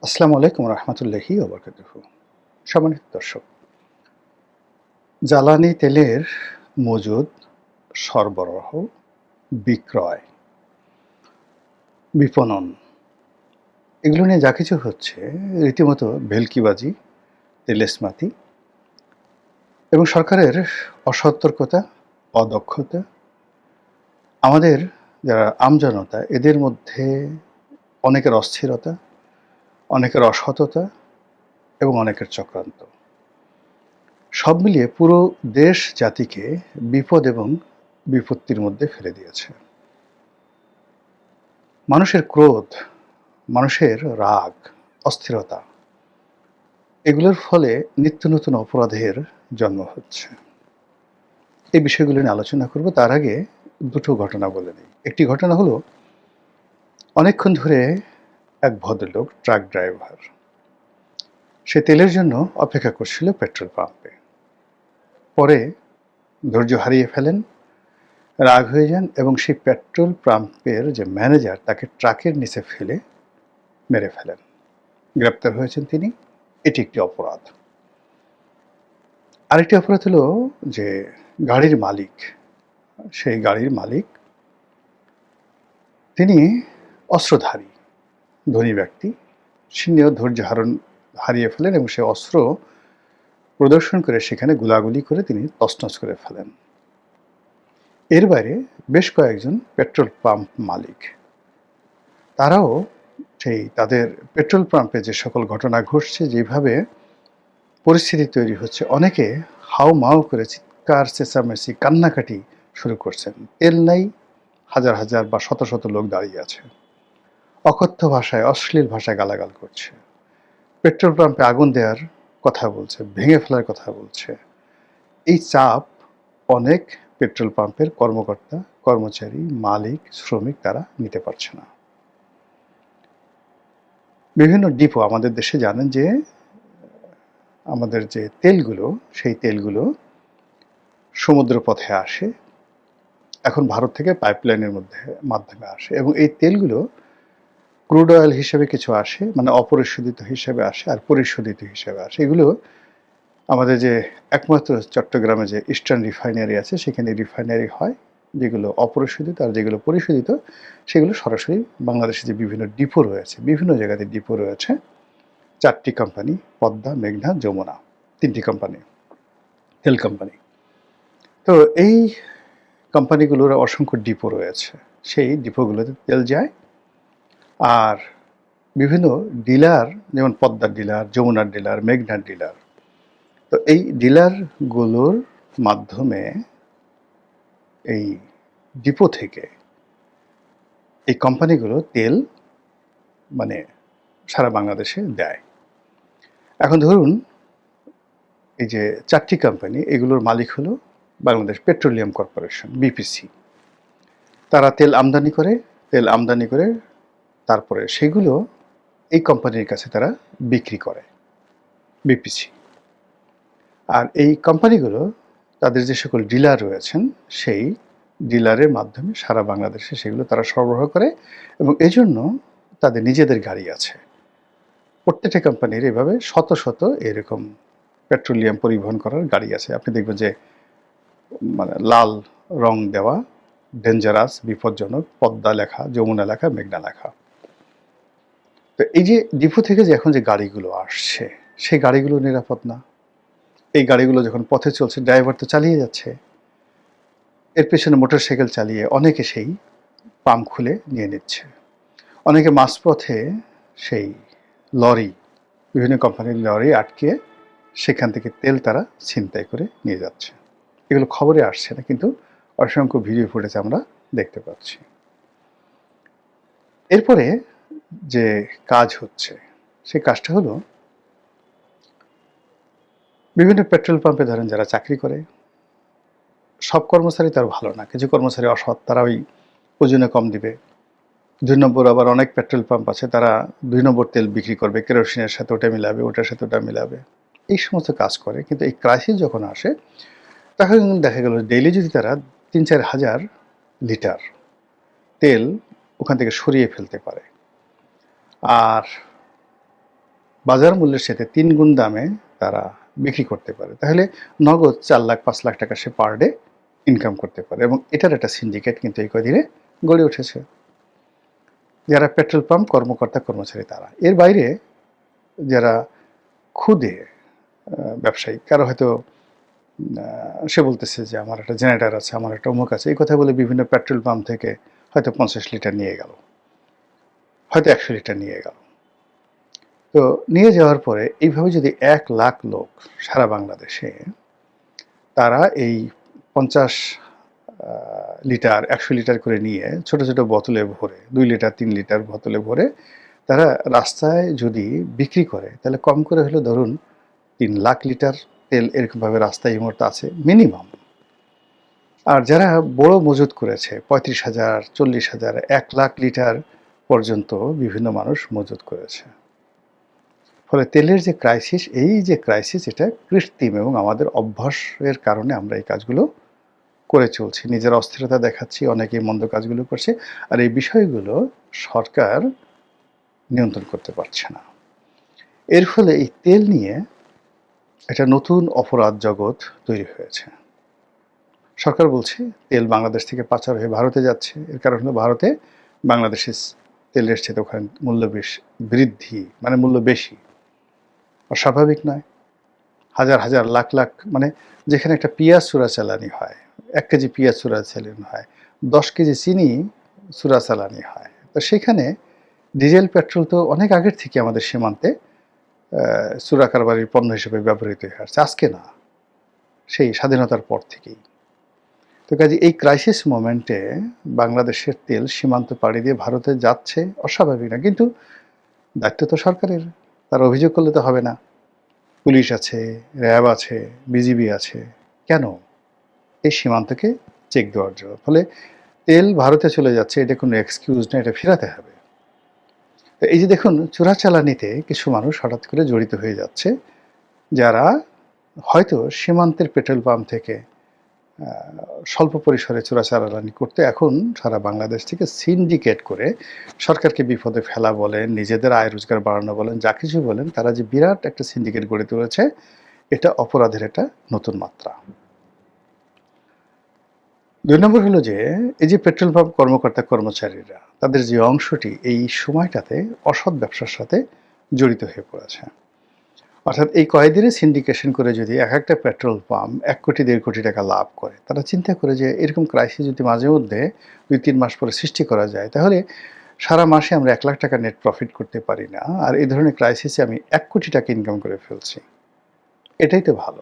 আসসালামু আলাইকুম রহমতুল্লাহি ওয়া বারাকাতুহু। সম্মানিত দর্শক, জ্বালানি তেলের মজুদ, সরবরাহ, বিক্রয়, বিপণন এগুলো নিয়ে যা কিছু হচ্ছে রীতিমতো ভেলকিবাজি, তেলেস্মাতি এবং সরকারের অসতর্কতা, অদক্ষতা, আমাদের যারা আমজনতা এদের মধ্যে অনেকের অস্থিরতা, অনেকের অসততা এবং অনেকের চক্রান্ত সব মিলিয়ে পুরো দেশ জাতিকে বিপদ এবং বিপত্তির মধ্যে ফেলে দিয়েছে। মানুষের ক্রোধ, মানুষের রাগ, অস্থিরতা এগুলোর ফলে নিত্য নতুন অপরাধের জন্ম হচ্ছে। এই বিষয়গুলো নিয়ে আলোচনা করব। তার আগে দুটো ঘটনা বলে নিই। একটি ঘটনা হলো, অনেকক্ষণ ধরে এক ভদ্রলোক ট্রাক ড্রাইভার, সে তেলের জন্য অপেক্ষা করছিল পেট্রোল পাম্পে। পরে ধৈর্য হারিয়ে ফেলেন, রাগ হয়ে যান এবং সেই পেট্রোল পাম্পের যে ম্যানেজার তাকে ট্রাকের নিচে ফেলে মেরে ফেলেন। গ্রেপ্তার হয়েছেন তিনি। এটি একটি অপরাধ। আরেকটি অপরাধ হলো যে গাড়ির মালিক, সেই গাড়ির মালিক তিনি অস্ত্রধারী ধনী ব্যক্তি, সিনিও ধৈর্য হারিয়ে ফেলেন এবং সে অস্ত্র প্রদর্শন করে সেখানে গোলাগুলি করে তিনি তছনছ করে ফেলেন। এর বাইরে বেশ কয়েকজন পেট্রোল পাম্প মালিক, তারাও সেই তাদের পেট্রোল পাম্পে যে সকল ঘটনা ঘটছে, যেভাবে পরিস্থিতি তৈরি হচ্ছে, অনেকে হাউ মাউ করে চিৎকার চেঁচামেচি কান্নাকাটি শুরু করছেন। তেল নাই, হাজার হাজার বা শত শত লোক দাঁড়িয়ে আছে, অকথ্য ভাষায় অশ্লীল ভাষায় গালাগাল করছে, পেট্রোল পাম্পে আগুন দেওয়ার কথা বলছে, ভেঙে ফেলার কথা বলছে। এই চাপ অনেক পেট্রোল পাম্পের কর্মকর্তা, কর্মচারী, মালিক, শ্রমিক তারা নিতে পারছে না। বিভিন্ন ডিপো আমাদের দেশে জানেন যে আমাদের যে তেলগুলো, সেই তেলগুলো সমুদ্র পথে আসে, এখন ভারত থেকে পাইপলাইনের মাধ্যমে আসে এবং এই তেলগুলো ক্রুড অয়েল হিসেবে কিছু আসে, মানে অপরিশোধিত হিসেবে আসে আর পরিশোধিত হিসেবে আসে। এগুলো আমাদের যে একমাত্র চট্টগ্রামে যে ইস্টার্ন রিফাইনারি আছে, সেখানে রিফাইনারি হয়, যেগুলো অপরিশোধিত, আর যেগুলো পরিশোধিত সেগুলো সরাসরি বাংলাদেশে যে বিভিন্ন ডিপো রয়েছে, বিভিন্ন জায়গাতে ডিপো রয়েছে, 4টি কোম্পানি, পদ্মা, মেঘনা, যমুনা, 3টি কোম্পানি, তেল কোম্পানি। তো এই কোম্পানিগুলোর অসংখ্য ডিপো রয়েছে, সেই ডিপোগুলোতে তেল যায়। আর বিভিন্ন ডিলার, যেমন পদ্মার ডিলার, যমুনার ডিলার, মেঘনার ডিলার, তো এই ডিলারগুলোর মাধ্যমে এই ডিপো থেকে এই কোম্পানিগুলো তেল মানে সারা বাংলাদেশে দেয়। এখন ধরুন এই যে 4টি কোম্পানি, এগুলোর মালিক হলো বাংলাদেশ পেট্রোলিয়াম কর্পোরেশন, বিপিসি। তারা তেল আমদানি করে তারপরে সেগুলো এই কোম্পানির কাছে তারা বিক্রি করে, বিপিসি। আর এই কোম্পানিগুলো তাদের যে সকল ডিলার রয়েছেন, সেই ডিলারের মাধ্যমে সারা বাংলাদেশে সেগুলো তারা সরবরাহ করে এবং এজন্য তাদের নিজেদের গাড়ি আছে। প্রত্যেকটা কোম্পানির এভাবে শত শত এরকম পেট্রোলিয়াম পরিবহন করার গাড়ি আছে। আপনি দেখবেন যে মানে লাল রং দেওয়া, ডেঞ্জারাস, বিপজ্জনক, পদ্মা লেখা, যমুনা লেখা, মেঘনা লেখা। তো এই যে ডিপো থেকে যে এখন যে গাড়িগুলো আসছে, সেই গাড়িগুলো নিরাপদ না। এই গাড়িগুলো যখন পথে চলছে, ড্রাইভার তো চালিয়ে যাচ্ছে, এর পেছনে মোটরসাইকেল চালিয়ে অনেকে সেই পাম্প খুলে নিয়ে নিচ্ছে। অনেকে মাঝপথে সেই লরি, বিভিন্ন কোম্পানির লরি আটকে সেখান থেকে তেল তারা ছিনতাই করে নিয়ে যাচ্ছে। এগুলো খবরে আসছে না, কিন্তু অসংখ্য ভিডিও ফুটেজ আমরা দেখতে পাচ্ছি। এরপরে যে কাজ হচ্ছে, সেই কাজটা হলো, বিভিন্ন পেট্রোল পাম্পে ধরেন যারা চাকরি করে, সব কর্মচারী তার ভালো না, কিছু কর্মচারী অসৎ, তারা ওই ওজনে কম দিবে। 2 নম্বর আবার অনেক পেট্রোল পাম্প আছে, তারা 2 নম্বর তেল বিক্রি করবে, কেরোসিনের সাথে ওটা মিলাবে, ওটার সাথে ওটা মিলাবে, এই সমস্ত কাজ করে। কিন্তু এই ক্রাইসিস যখন আসে, তখন দেখা গেল ডেইলি যদি তারা 3-4 হাজার লিটার তেল ওখান থেকে সরিয়ে ফেলতে পারে, আর বাজার মূল্যের সাথে 3 গুণ দামে তারা বিক্রি করতে পারে। তাহলে নগদ 4 লাখ 5 লাখ টাকা সে পার ডে ইনকাম করতে পারে, এবং এটার একটা সিন্ডিকেট কিন্তু এই কদিনে গড়ে উঠেছে। যারা পেট্রোল পাম্প কর্মকর্তা কর্মচারী তারা, এর বাইরে যারা খুদে ব্যবসায়ী, কারো হয়তো সে বলতেছে যে আমার একটা জেনারেটর আছে, আমার একটা অমুক আছে, এই কথা বলে বিভিন্ন পেট্রোল পাম্প থেকে হয়তো 50 লিটার নিয়ে গেল, হয়তো 100 লিটার নিয়ে গেল। তো নিয়ে যাওয়ার পরে এইভাবে যদি 1 লাখ লোক সারা বাংলাদেশে তারা এই 50 লিটার 100 লিটার করে নিয়ে ছোট ছোট বোতলে ভরে, 2 লিটার 3 লিটার বোতলে ভরে তারা রাস্তায় যদি বিক্রি করে, তাহলে কম করে হলে ধরুন 3 লাখ লিটার তেল এরকমভাবে রাস্তায় এই মুহূর্তে আছে মিনিমাম। আর যারা বড় মজুত করেছে 35,000, 40,000, 1 লাখ লিটার পর্যন্ত বিভিন্ন মানুষ মজুত করেছে। ফলে তেলের যে ক্রাইসিস, এই যে ক্রাইসিস, এটা কৃত্রিম এবং আমাদের অভ্যাসের কারণে আমরা এই কাজগুলো করে চলছি, নিজের অস্থিরতা দেখাচ্ছি, অনেকেই মন্দ কাজগুলো করছে, আর এই বিষয়গুলো সরকার নিয়ন্ত্রণ করতে পারছে না। এর ফলে এই তেল নিয়ে একটা নতুন অপরাধ জগৎ তৈরি হয়েছে। সরকার বলছে তেল বাংলাদেশ থেকে পাচার হয়ে ভারতে যাচ্ছে, এর কারণ হলো ভারতে বাংলাদেশের তেলের চেয়ে ওখানে মূল্য বৃদ্ধি, মানে মূল্য বেশি। অস্বাভাবিক নয়। হাজার হাজার লাখ লাখ, মানে যেখানে একটা পেঁয়াজ চোরাচালানি হয়, 1 কেজি পেঁয়াজ চোরাচালানি হয়, 10 কেজি চিনি চোরাচালানি হয়, তো সেখানে ডিজেল পেট্রোল তো অনেক আগের থেকে আমাদের সীমান্তে চোরা কারবারির পণ্য হিসেবে ব্যবহৃত হয়ে আসছে, আজকে না, সেই স্বাধীনতার পর থেকেই। তো কাজে এই ক্রাইসিস মোমেন্টে বাংলাদেশের তেল সীমান্ত পাড়ি দিয়ে ভারতে যাচ্ছে, অস্বাভাবিক না, কিন্তু দায়িত্ব তো সরকারের, তার অভিযোগ করলে তো হবে না। পুলিশ আছে, র্যাব আছে, বিজিবি আছে, কেন এই সীমান্তকে চেক দেওয়ার জন্য। ফলে তেল ভারতে চলে যাচ্ছে, এটা কোনো এক্সকিউজ না, এটা ফেরাতে হবে। তো এই যে দেখুন, চোরাচালানিতে কিছু মানুষ হঠাৎ করে জড়িত হয়ে যাচ্ছে, যারা হয়তো সীমান্তের পেট্রোল পাম্প থেকে স্বল্প পরিসরে চোরাচালানি করতে এখন সারা বাংলাদেশ থেকে সিন্ডিকেট করে সরকারকে বিপদে ফেলা বলেন, নিজেদের আয় রোজগার বাড়ানো বলেন, যা কিছু বলেন, তারা যে বিরাট একটা সিন্ডিকেট গড়ে তুলেছে, এটা অপরাধের একটা নতুন মাত্রা। 2 নম্বর হলো যে এই যে পেট্রোল পাম্প কর্মকর্তা কর্মচারীরা, তাদের যে অংশটি এই সময়টাতে অসৎ ব্যবসার সাথে জড়িত হয়ে পড়েছে। অর্থাৎ এই কয়েকদিনে সিন্ডিকেশন করে যদি এক একটা পেট্রোল পাম্প 1 কোটি 1.5 কোটি টাকা লাভ করে, তারা চিন্তা করে যে এরকম ক্রাইসিস যদি মাঝে মধ্যে 2-3 মাস পরে সৃষ্টি করা যায়, তাহলে সারা মাসে আমরা 1 লাখ টাকা নেট প্রফিট করতে পারি না, আর এই ধরনের ক্রাইসিসে আমি 1 কোটি টাকা ইনকাম করে ফেলছি, এটাই তো ভালো।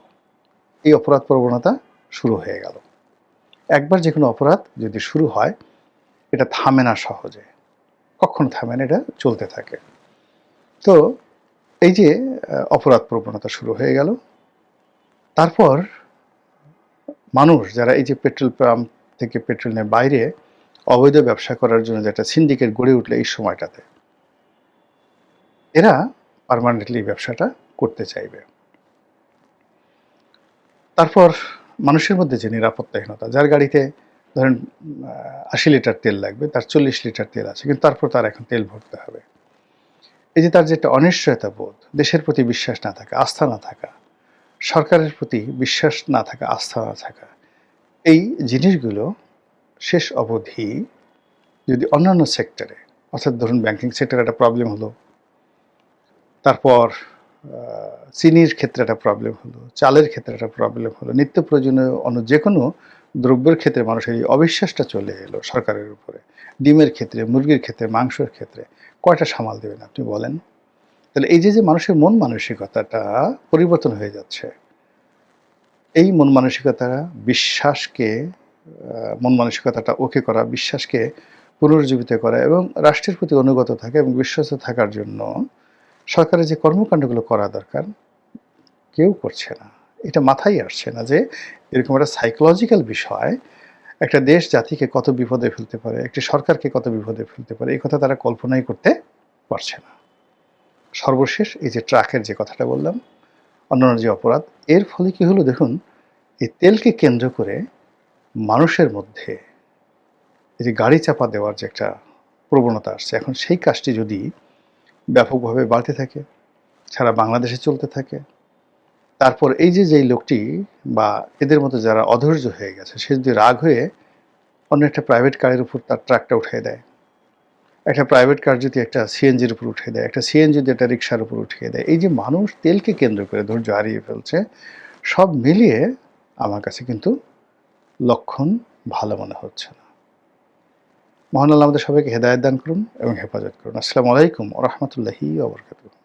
এই অপরাধ প্রবণতা শুরু হয়ে গেল। একবার যে কোনো অপরাধ যদি শুরু হয়, এটা থামে না সহজে, কখনো থামে না, এটা চলতে থাকে। তো এই যে অপরাধ প্রবণতা শুরু হয়ে গেল, তারপর মানুষ যারা এই যে পেট্রোল পাম্প থেকে পেট্রোল নিয়ে বাইরে অবৈধ ব্যবসা করার জন্য যেটা সিন্ডিকেট গড়ে উঠলে এই সময়টাতে, এরা পার্মানেন্টলি ব্যবসাটা করতে চাইবে। তারপর মানুষের মধ্যে যে নিরাপত্তাহীনতা, যার গাড়িতে ধরেন 80 লিটার তেল লাগবে, তার 40 লিটার তেল আছে, কিন্তু তারপর তার এখন তেল ভরতে হবে। এই যে তার যে একটা অনিশ্চয়তা বোধ, দেশের প্রতি বিশ্বাস না থাকা, আস্থা না থাকা, সরকারের প্রতি বিশ্বাস না থাকা, আস্থা না থাকা, এই জিনিসগুলো শেষ অবধি যদি অন্যান্য সেক্টরে, অর্থাৎ ধরুন ব্যাংকিং সেক্টরে একটা প্রবলেম হলো, তারপর চিনির ক্ষেত্রে একটা প্রবলেম হলো, চালের ক্ষেত্রে একটা প্রবলেম হলো, নিত্য প্রয়োজনীয় অন্য যে কোনো দ্রব্যের ক্ষেত্রে মানুষের এই অবিশ্বাসটা চলে এলো সরকারের উপরে, ডিমের ক্ষেত্রে, মুরগির ক্ষেত্রে, মাংসের ক্ষেত্রে, কয়টা সামাল দেবেন আপনি বলেন? তাহলে এই যে মানুষের মন মানসিকতাটা পরিবর্তন হয়ে যাচ্ছে, এই মন মানসিকতা বিশ্বাসকে, মন মানসিকতাটা ওকে করা, বিশ্বাসকে পুনরুজ্জীবিত করা এবং রাষ্ট্রের প্রতি অনুগত থাকা এবং বিশ্বস্ত থাকার জন্য সরকারের যে কর্মকাণ্ডগুলো করা দরকার, কেউ করছে না। এটা মাথায় আসছে না যে এরকম একটা সাইকোলজিক্যাল বিষয় একটা দেশ জাতিকে কত বিপদে ফেলতে পারে, একটি সরকারকে কত বিপদে ফেলতে পারে, এই কথা তারা কল্পনাই করতে পারছে না। সর্বশেষ এই যে ট্রাকের যে কথাটা বললাম, অন্যান্য যে অপরাধ, এর ফলে কি হলো দেখুন, এই তেলকে কেন্দ্র করে মানুষের মধ্যে এই যে গাড়ি চাপা দেওয়ার যে একটা প্রবণতা আসছে, এখন সেই কাজটি যদি ব্যাপকভাবে বাড়তে থাকে, সারা বাংলাদেশে চলতে থাকে। তারপর এই যে যেই লোকটি বা এদের মতো যারা অধৈর্য হয়ে গেছে, সে যদি রাগ হয়ে অন্য একটা প্রাইভেট কারের উপর তার ট্রাকটা উঠিয়ে দেয়, একটা প্রাইভেট কার যদি একটা সিএনজির উপর উঠিয়ে দেয়, একটা সিএনজি যদি একটা রিক্সার উপর উঠিয়ে দেয়, এই যে মানুষ তেলকে কেন্দ্র করে ধৈর্য হারিয়ে ফেলছে, সব মিলিয়ে আমার কাছে কিন্তু লক্ষণ ভালো মনে হচ্ছে না। মহান আল্লাহ আমাদের সবাইকে হেদায়েত দান করুন এবং হেফাজত করুন। আসসালামু আলাইকুম ওয়া রাহমাতুল্লাহি ওয়া বারাকাতুহু।